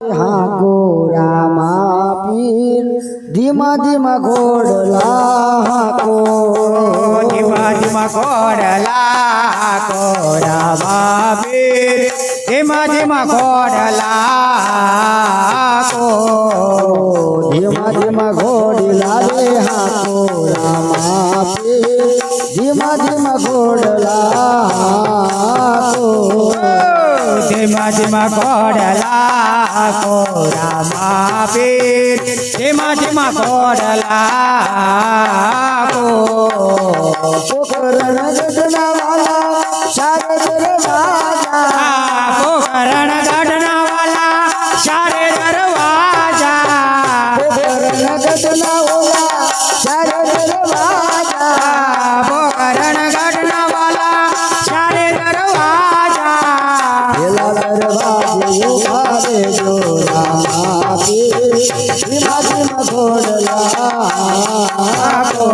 हाँ गोरामा पीर धीमा धीमा घोड़ला को धीमा धीमा घोड़ला गोरामा पीर धीमा धीमा घोड़ला को धीमा धीमा घोड़ला रे हाँ गोरामा पीर धीमा धीमा घोड़ला को धीमा धीमा घोड़ला गोरामा पीर धीमा धीमा घोड़ला को पोखरण गढ़ना वाला सारे दरवाजा पोखरण गढ़ना वाला सारे दरवाजा पोखरण गढ़ना वाला सारे दरवाजा पोखरण गढ़ना वाला सारे दरवाजा भेला दरवाजे उभारे जो रामा पीर धीमा धीमा घोड़ला को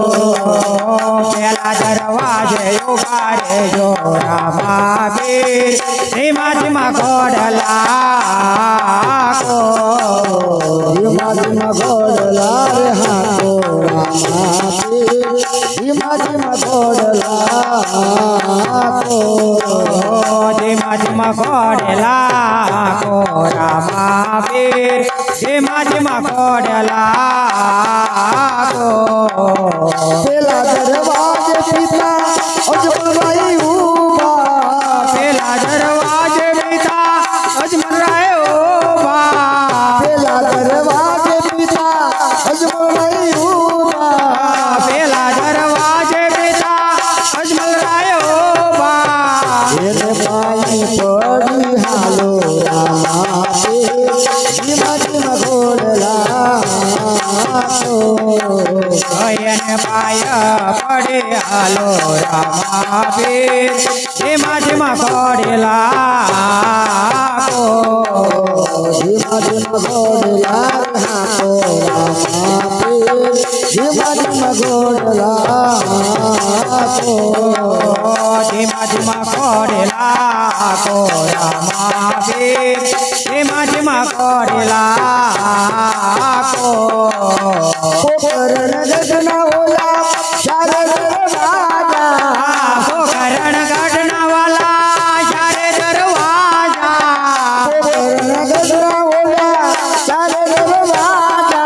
पेला दरवाजे उगारे जो रामा पीर धीमा धीमा घोड़ला को धीमा धीमा घोड़ला रे हाँ को रामा पीर धीमा धीमा घोड़ला को धीमा धीमा घोड़ला को रामा पीर धीमा धीमा घोड़ला को पेला दरवाजे पिता अजमल भाई उबा पेला दरवाजे पिता अजमल राय ओबा पेला दरवाजे पिता अजमल भाई उबा पेला दरवाजे पिता अजमल राय ओबा तेरे भाई पड़ी हालो रामा पीर धीमा धीमा घोड़ला को गयन पाय पड़े हालो रामा पीर धीमा धीमा घोड़ला को धीमा धीमा घोड़ला हाँ को रामा पीर धीमा धीमा घोड़ला को धीमा धीमा घोड़ला को रामा पीर धीमा धीमा घोड़ला को पोखरण गढ़ना वाला सारे दरवाजा पोखरण गढ़ना वाला सारे दरवाजा पोखरण गढ़ना वाला सारे दरवाजा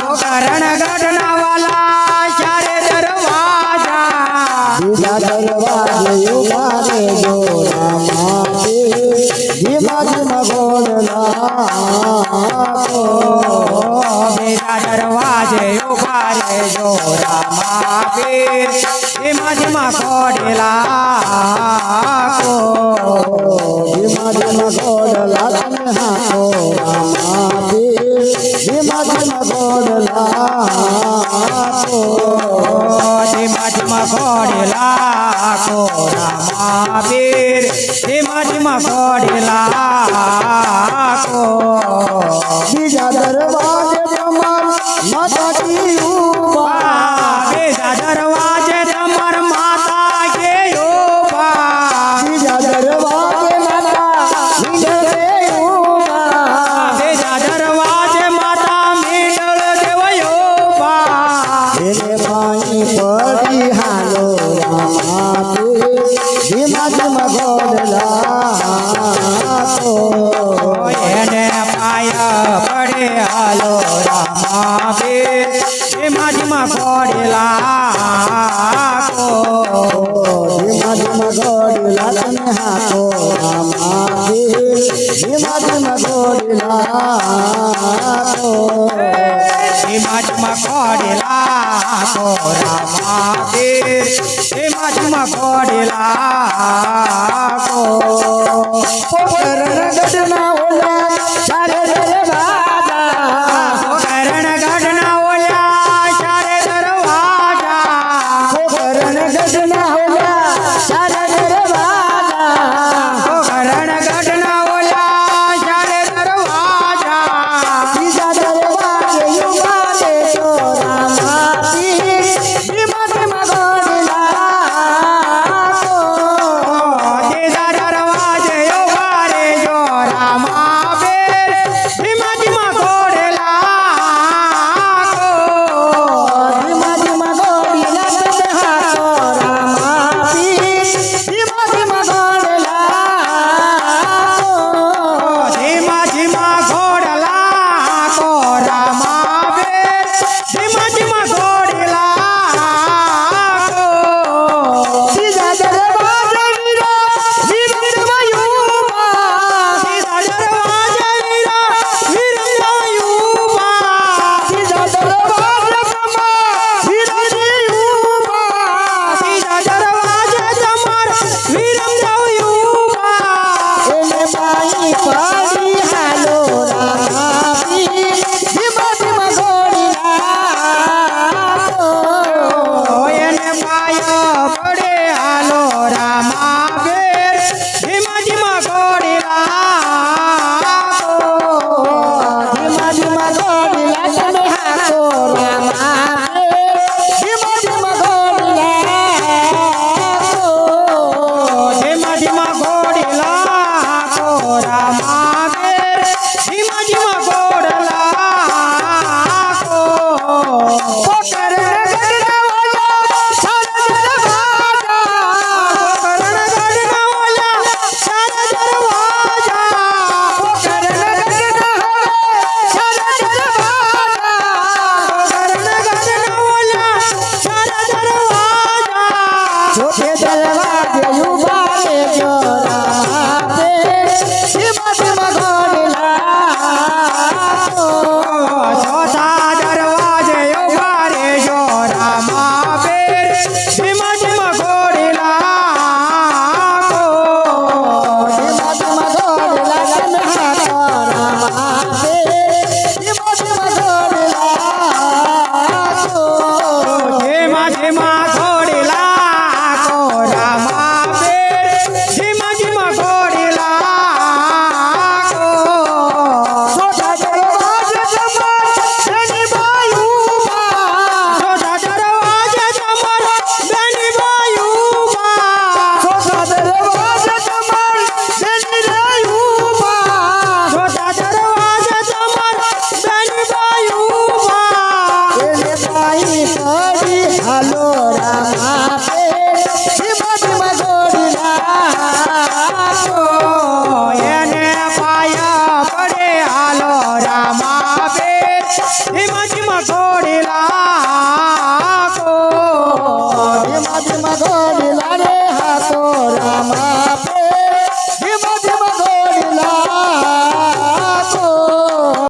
पोखरण गढ़ना वाला सारे दरवाजा धीमा दरवाजे उभारे जो रामा पीर धीमा धीमा घोड़ला को मेरा दरवाजे उभारे जो रामा पीर धीमा धीमा घोड़ला को धीमा धीमा घोड़ला तने हाँ को रामा पीर धीमा धीमा घोड़ला को धीमा धीमा घोड़ला को रामा पीर धीमा धीमा घोड़ला को बीजा दरवाजे ब्रह्मन माता की उबा बेजा दरवाजे डमर माता के ओबा बीजा दरवाजे माता नीडल के उबा बेजा दरवाजे माता मीडल देवयोबा तेरे भाई पड़ी हालो रामा पीर धीमा धीमा घोड़ला को એને પાય પડે હાલો રામા પીર ધીમા ધીમા ઘોડલા કો धीमा धीमा घोड़ला तने हाँ को रामा पीर धीमा धीमा घोड़ला को ધીમા ધીમા ઘોડલા કો રામા પીર ધીમા ધીમા ઘોડલા કો पोखरण गढ़ना वाला